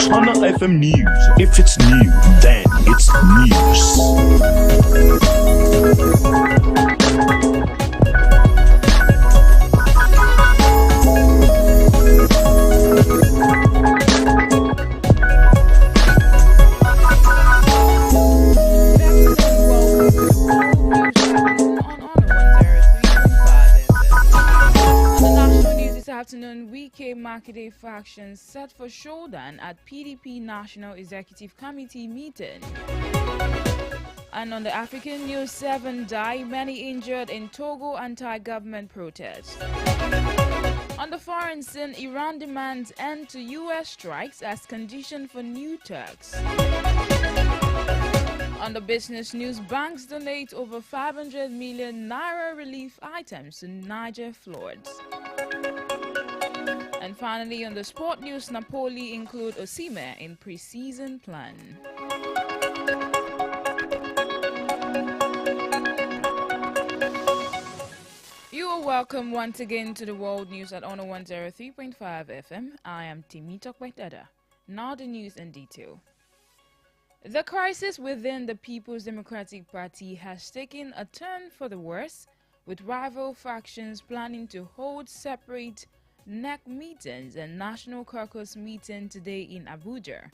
Honor FM News. If it's new, then it's Afternoon, Wike Makinde faction set for showdown at PDP National Executive Committee meeting. And on the African News, 7 die, many injured in Togo anti-government protests. On the foreign scene, Iran demands end to U.S. strikes as condition for new talks. On the business news, banks donate over 500 million naira relief items to Niger floods. And finally, on the sport news, Napoli include Osimhen in pre-season plan. You are welcome once again to the World News at Honor 103.5 FM. I am Temitope Dada. Now the news in detail. The crisis within the People's Democratic Party has taken a turn for the worse, with rival factions planning to hold separate NEC meetings and National Caucus meeting today in Abuja.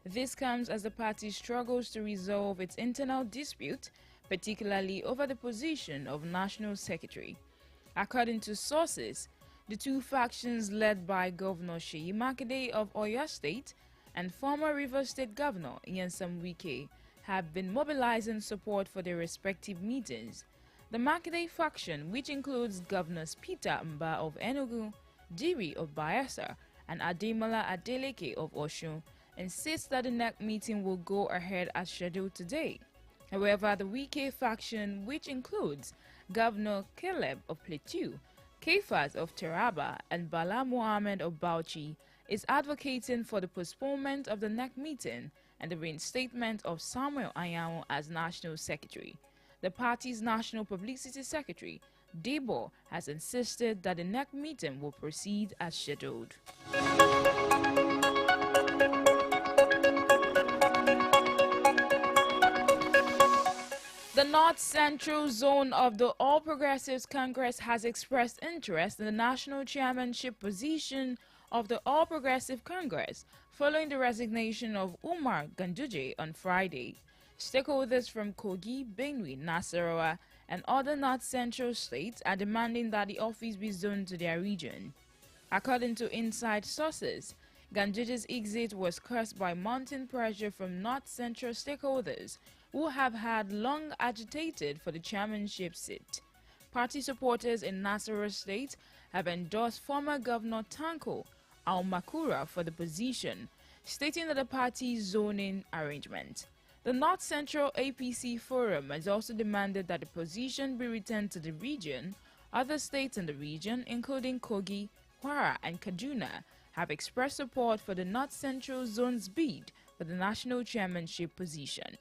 This comes as the party struggles to resolve its internal dispute, particularly over the position of National Secretary. According to sources, the two factions led by Governor Seyi Makinde of Oyo State and former Rivers State Governor Nyesom Wike have been mobilizing support for their respective meetings. The Makinde faction, which includes Governors Peter Mba of Enugu, Diri of Bayelsa, and Ademola Adeleke of Osun, insists that the NEC meeting will go ahead as scheduled today. However, the Wike faction, which includes Governor Caleb of Plateau, Kefas of Taraba, and Bala Mohammed of Bauchi, is advocating for the postponement of the NEC meeting and the reinstatement of Samuel Anyanwu as National Secretary. The party's National Publicity Secretary, Debo, has insisted that the NEC meeting will proceed as scheduled. The North Central Zone of the All Progressives Congress has expressed interest in the national chairmanship position of the All Progressive Congress following the resignation of Umar Ganduje on Friday. Stakeholders from Kogi, Benue, Nasarawa, and other North Central states are demanding that the office be zoned to their region. According to inside sources, Ganduje's exit was caused by mounting pressure from North Central stakeholders who have had long agitated for the chairmanship seat. Party supporters in Nasarawa State have endorsed former Governor Tanko Al-Makura for the position, stating that the party's zoning arrangement. The North Central APC Forum has also demanded that the position be returned to the region. Other states in the region, including Kogi, Kwara, and Kaduna, have expressed support for the North Central Zone's bid for the national chairmanship position.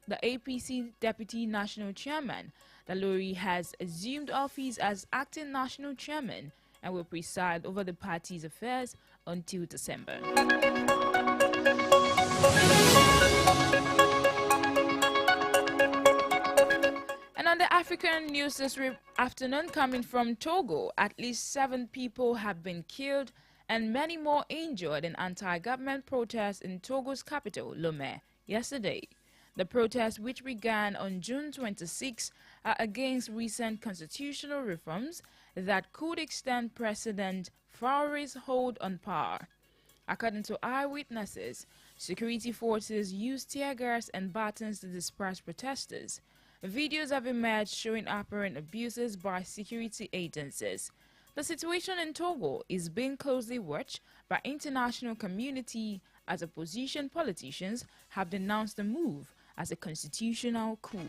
The APC Deputy National Chairman, Dalori, has assumed office as acting national chairman and will preside over the party's affairs until December. And on the African news this afternoon, coming from Togo, at least 7 people have been killed and many more injured in anti-government protests in Togo's capital, Lomé, yesterday. The protests, which began on June 26, are against recent constitutional reforms that could extend President Faouré's hold on power. According to eyewitnesses, security forces used tear gas and batons to disperse protesters. Videos have emerged showing apparent abuses by security agencies. The situation in Togo is being closely watched by international community as opposition politicians have denounced the move as a constitutional coup.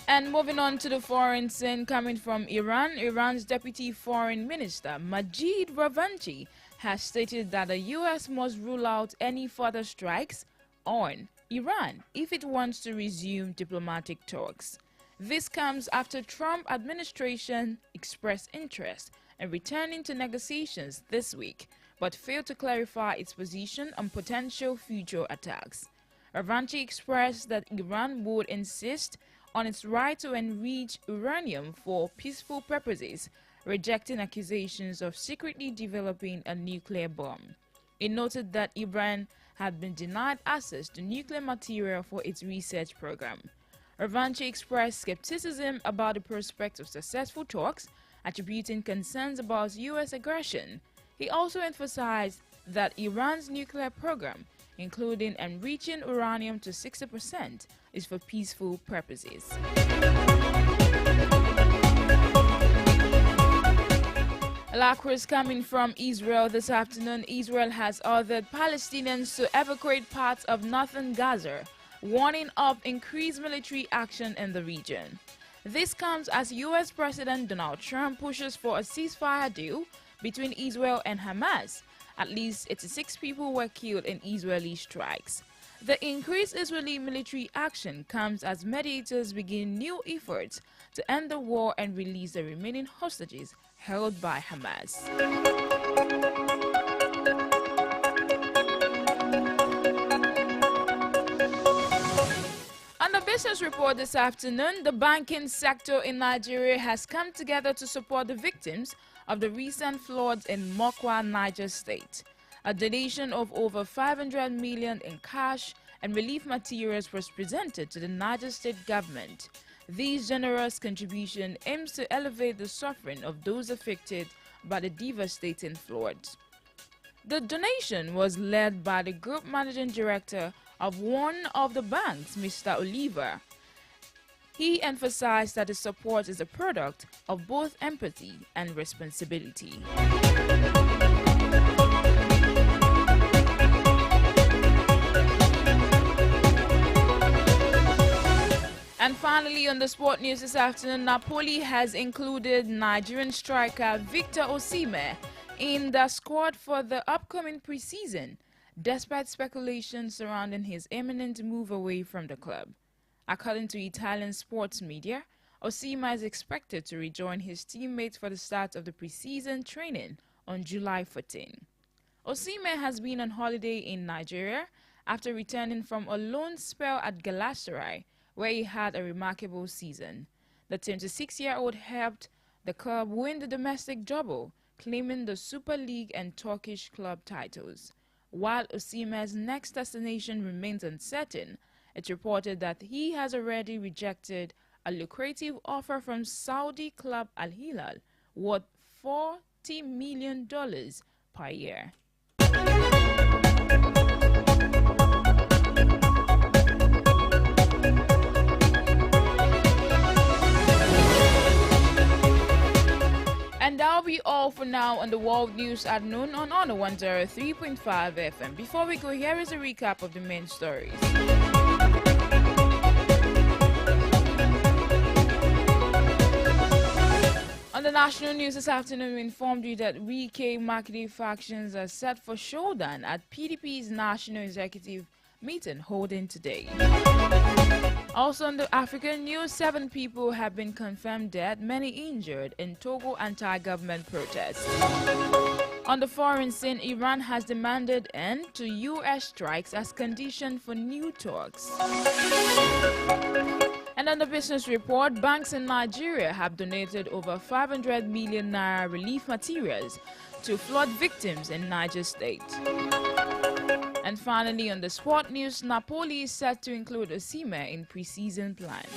And moving on to the foreign scene, coming from Iran, Iran's Deputy Foreign Minister Majid Ravanchi has stated that the U.S. must rule out any further strikes on Iran if it wants to resume diplomatic talks. This comes after Trump administration expressed interest and returning to negotiations this week, but failed to clarify its position on potential future attacks. Ravanchi expressed that Iran would insist on its right to enrich uranium for peaceful purposes, rejecting accusations of secretly developing a nuclear bomb. It noted that Iran had been denied access to nuclear material for its research program. Ravanchi expressed skepticism about the prospect of successful talks, attributing concerns about U.S. aggression. He also emphasized that Iran's nuclear program, including enriching uranium to 60%, is for peaceful purposes. Lacrosse coming from Israel this afternoon. Israel has ordered Palestinians to evacuate parts of northern Gaza, warning of increased military action in the region. This comes as U.S. President Donald Trump pushes for a ceasefire deal between Israel and Hamas. At least 86 people were killed in Israeli strikes. The increased Israeli military action comes as mediators begin new efforts to end the war and release the remaining hostages held by Hamas. On the business report this afternoon, the banking sector in Nigeria has come together to support the victims of the recent floods in Mokwa, Niger State. A donation of over 500 million in cash and relief materials was presented to the Niger State government. This generous contribution aims to elevate the suffering of those affected by the devastating floods. The donation was led by the group managing director of one of the banks, Mr. Oliver. He emphasized that the support is a product of both empathy and responsibility. And finally, on the sport news this afternoon, Napoli has included Nigerian striker Victor Osimhen in the squad for the upcoming preseason, despite speculation surrounding his imminent move away from the club. According to Italian sports media, Osimhen is expected to rejoin his teammates for the start of the preseason training on July 14. Osimhen has been on holiday in Nigeria after returning from a loan spell at Galatasaray, where he had a remarkable season. The 26-year-old helped the club win the domestic double, claiming the Super League and Turkish club titles. While Osimhen's next destination remains uncertain, it's reported that he has already rejected a lucrative offer from Saudi club Al Hilal, worth $40 million per year. And that'll be all for now on the World News at noon on Honor 103.5 FM. Before we go, here is a recap of the main stories. On the national news this afternoon, we informed you that Wike marketing factions are set for showdown at PDP's national executive meeting holding today. Also in the African news, 7 people have been confirmed dead, many injured in Togo anti-government protests. On the foreign scene, Iran has demanded end to U.S. strikes as condition for new talks. And on the business report, banks in Nigeria have donated over 500 million naira relief materials to flood victims in Niger State. And finally, on the sport news, Napoli is set to include Osimhen in preseason plans.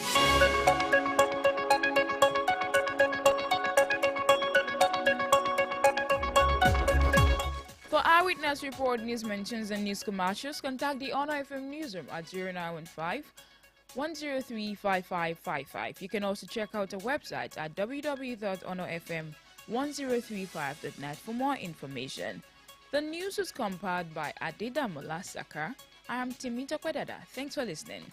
For Eyewitness Report news mentions and news commercials, contact the Honor FM newsroom at 0915-103-5555. You can also check out our website at www.honorfm1035.net for more information. The news was compiled by Adedamola Saka. I am Temitope Dada. Thanks for listening.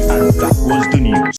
And that was the news.